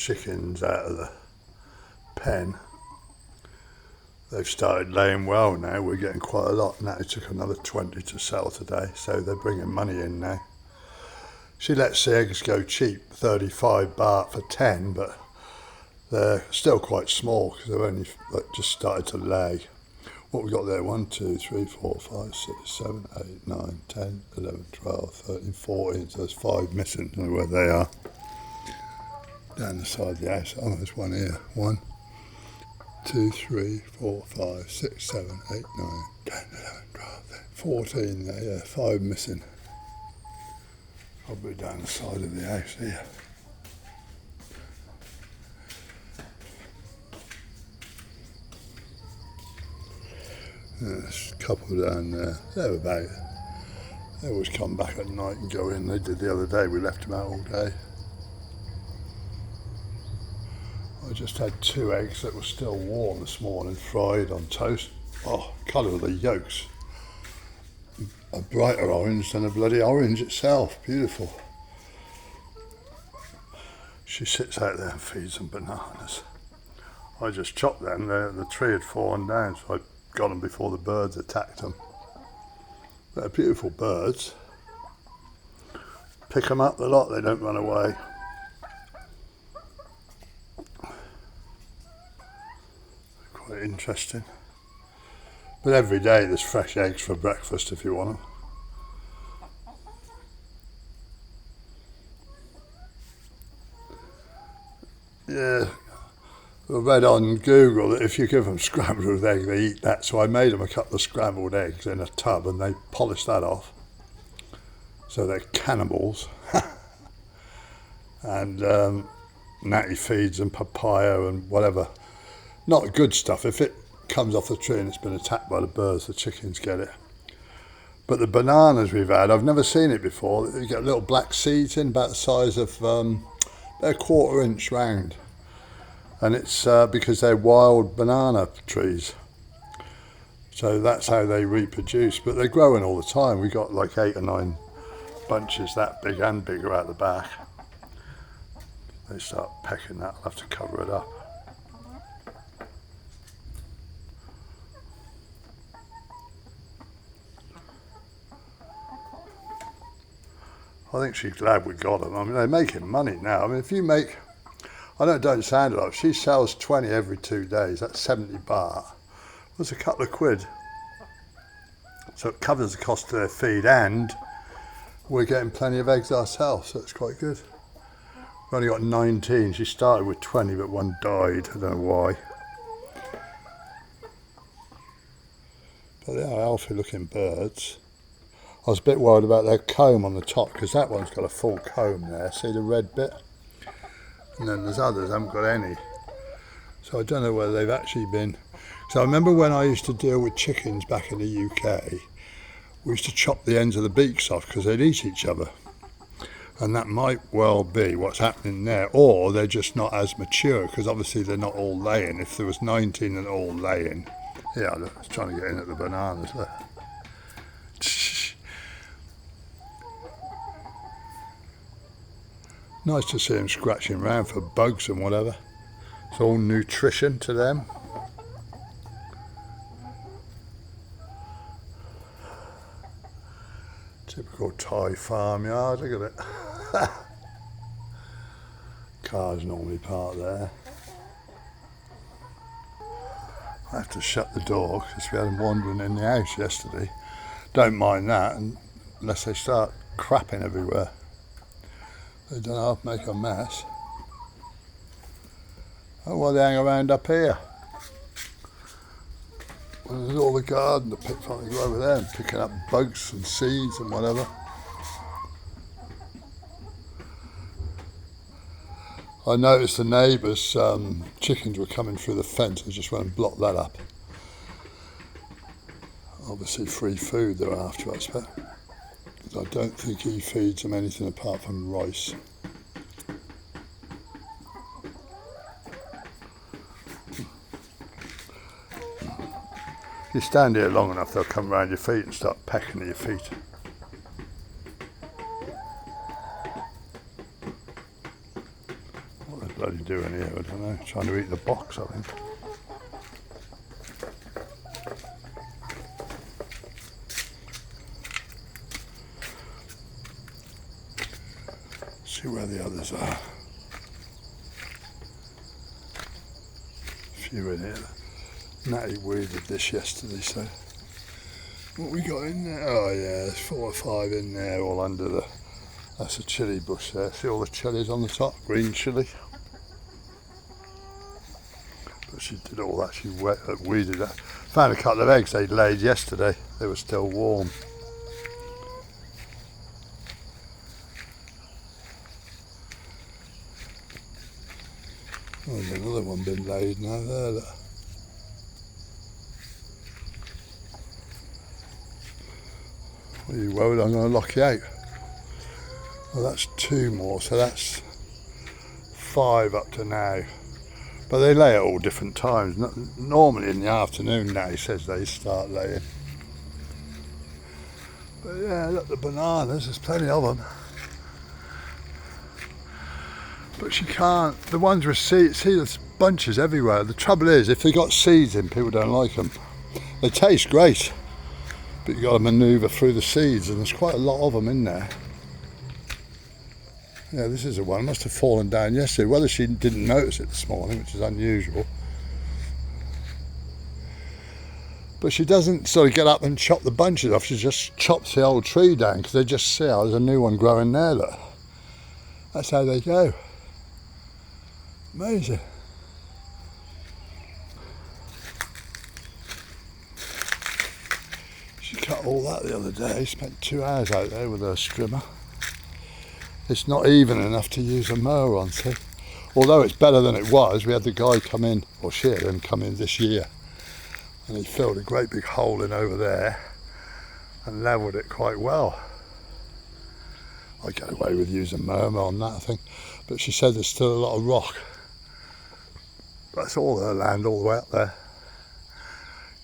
chickens out of the pen. They've started laying well now. We're getting quite a lot. Natty took another 20 to sell today, so they're bringing money in now. She lets the eggs go cheap, 35 baht for 10, but they're still quite small because they've only just started to lay. What we got there? 1, 2, 3, 4, 5, 6, 7, 8, 9, 10, 11, 12, 13, 14. So there's 5 missing. I don't know where they are. Down the side of the house. Oh, there's one here. 1, 2, 3, 4, 5, 6, 7, 8, 9, 10, 11, 12, 13, 14 there. Yeah, 5 missing. Probably down the side of the house here. There's a couple down there. They always come back at night and go in. They did the other day. We left them out all day. I just had 2 eggs that were still warm this morning, fried on toast. Oh, colour of the yolks. A brighter orange than a bloody orange itself. Beautiful. She sits out there and feeds them bananas. I just chopped them. The tree had fallen down, so I got them before the birds attacked them. They're beautiful birds. Pick them up a lot, they don't run away. Quite interesting. But every day there's fresh eggs for breakfast if you want them. Yeah. I read on Google that if you give them scrambled egg, they eat that. So I made them a couple of scrambled eggs in a tub and they polished that off. So they're cannibals. And Natty feeds them papaya and whatever. Not good stuff. If it comes off the tree and it's been attacked by the birds, the chickens get it. But the bananas we've had, I've never seen it before. You get little black seeds in about the size of they're 1/4 inch round. And it's because they're wild banana trees. So that's how they reproduce. But they're growing all the time. We got like 8 or 9 bunches that big and bigger out the back. They start pecking that. I'll have to cover it up. I think she's glad we got them. I mean, they're making money now. I mean, if you make... I know it don't sound a lot. If she sells 20 every 2 days, that's 70 baht. That's a couple of quid. So it covers the cost of their feed and we're getting plenty of eggs ourselves, so it's quite good. We've only got 19. She started with 20, but one died. I don't know why. But they are healthy looking birds. I was a bit worried about their comb on the top because that one's got a full comb there. See the red bit? And then there's others, haven't got any. So I don't know whether they've actually been... So I remember when I used to deal with chickens back in the UK, we used to chop the ends of the beaks off because they'd eat each other. And that might well be what's happening there. Or they're just not as mature because obviously they're not all laying. If there was 19 and all laying... Yeah, look, I was trying to get in at the bananas there. Nice to see them scratching around for bugs and whatever. It's all nutrition to them. Typical Thai farmyard, look at it. Cars normally parked there. I have to shut the door because we had them wandering in the house yesterday. Don't mind that unless they start crapping everywhere. They don't have to make a mess. Oh, well, they hang around up here. Well, there's all the garden to pick from. They go over there and picking up bugs and seeds and whatever. I noticed the neighbours' chickens were coming through the fence. I just went and blocked that up. Obviously free food they're after, I suppose. I don't think he feeds them anything apart from rice. If you stand here long enough, they'll come around your feet and start pecking at your feet. What a bloody bloody doing here? I don't know. Trying to eat the box, I think. See where the others are. A few in here. Natty weeded this yesterday, so what we got in there? Oh yeah, there's 4 or 5 in there, all under the. That's a chilli bush there. See all the chillies on the top, green chilli. But she did all that. She weeded that. Found a couple of eggs they'd laid yesterday. They were still warm. Oh, there's another one been laid now there. Look. Are you worried I'm going to lock you out? Well, that's 2 more, so that's 5 up to now. But they lay at all different times. Normally in the afternoon now, he says they start laying. But yeah, look, the bananas, there's plenty of them. But she can't, the ones with seeds, see there's bunches everywhere. The trouble is, if they got seeds in, people don't like them. They taste great. But you've got to manoeuvre through the seeds, and there's quite a lot of them in there. Yeah, this is the one. It must have fallen down yesterday. Whether she didn't notice it this morning, which is unusual. But she doesn't sort of get up and chop the bunches off. She just chops the old tree down, because they just see, oh, there's a new one growing there, look. That's how they go. Amazing. She cut all that the other day, spent 2 hours out there with her strimmer. It's not even enough to use a mower on, see? Although it's better than it was, we had the guy come in, or she had him come in this year, and he filled a great big hole in over there and levelled it quite well. I get away with using mower on that, I think, but she said there's still a lot of rock. That's all her land all the way up there.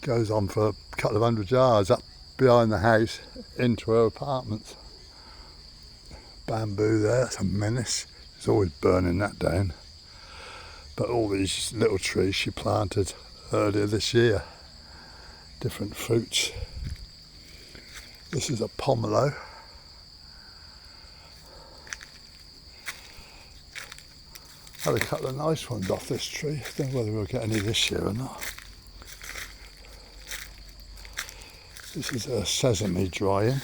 Goes on for a couple of 100 yards up behind the house into her apartments. Bamboo there, that's a menace. It's always burning that down. But all these little trees she planted earlier this year, different fruits. This is a pomelo. Had a couple of nice ones off this tree. I don't know whether we'll get any this year or not. This is a sesame drying.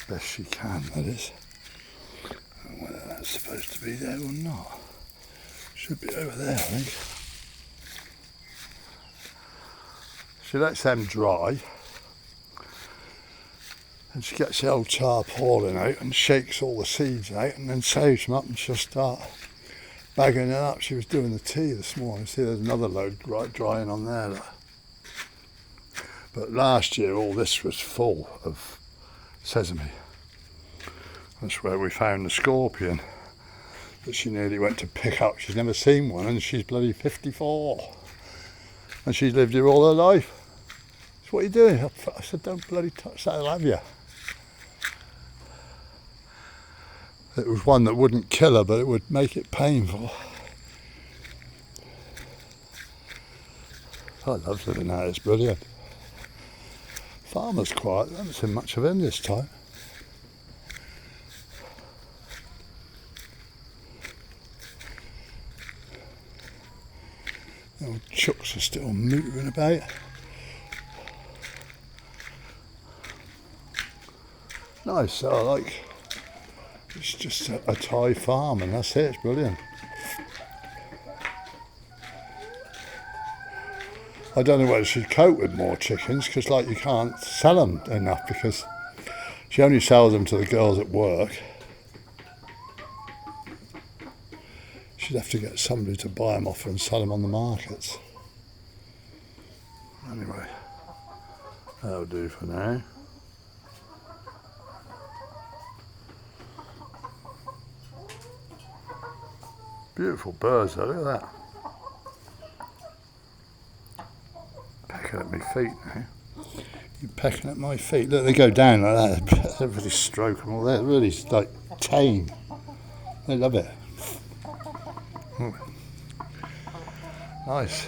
Best she can, that is. I don't know whether that's supposed to be there or not. Should be over there, I think. She lets them dry, and she gets the old tarpaulin out and shakes all the seeds out, and then saves them up, and she'll start bagging it up. She was doing the tea this morning. See, there's another load drying on there. Look. But last year, all this was full of sesame. That's where we found the scorpion that she nearly went to pick up. She's never seen one, and she's bloody 54, and she's lived here all her life. So what are you doing? I said, don't bloody touch that, I'll have you. It was one that wouldn't kill her, but it would make it painful. I love living out, it's brilliant. Farmer's quiet, I haven't seen much of him this time. The old chooks are still moving about. Nice, I like. It's just a Thai farm, and that's it, it's brilliant. I don't know whether she'd cope with more chickens, because like you can't sell them enough, because she only sells them to the girls at work. She'd have to get somebody to buy them off her and sell them on the markets. Anyway, that'll do for now. Beautiful birds though, look at that. Pecking at my feet now. You're pecking at my feet. Look, they go down like that. Everybody's stroking all that. Really like tame. They love it. Nice.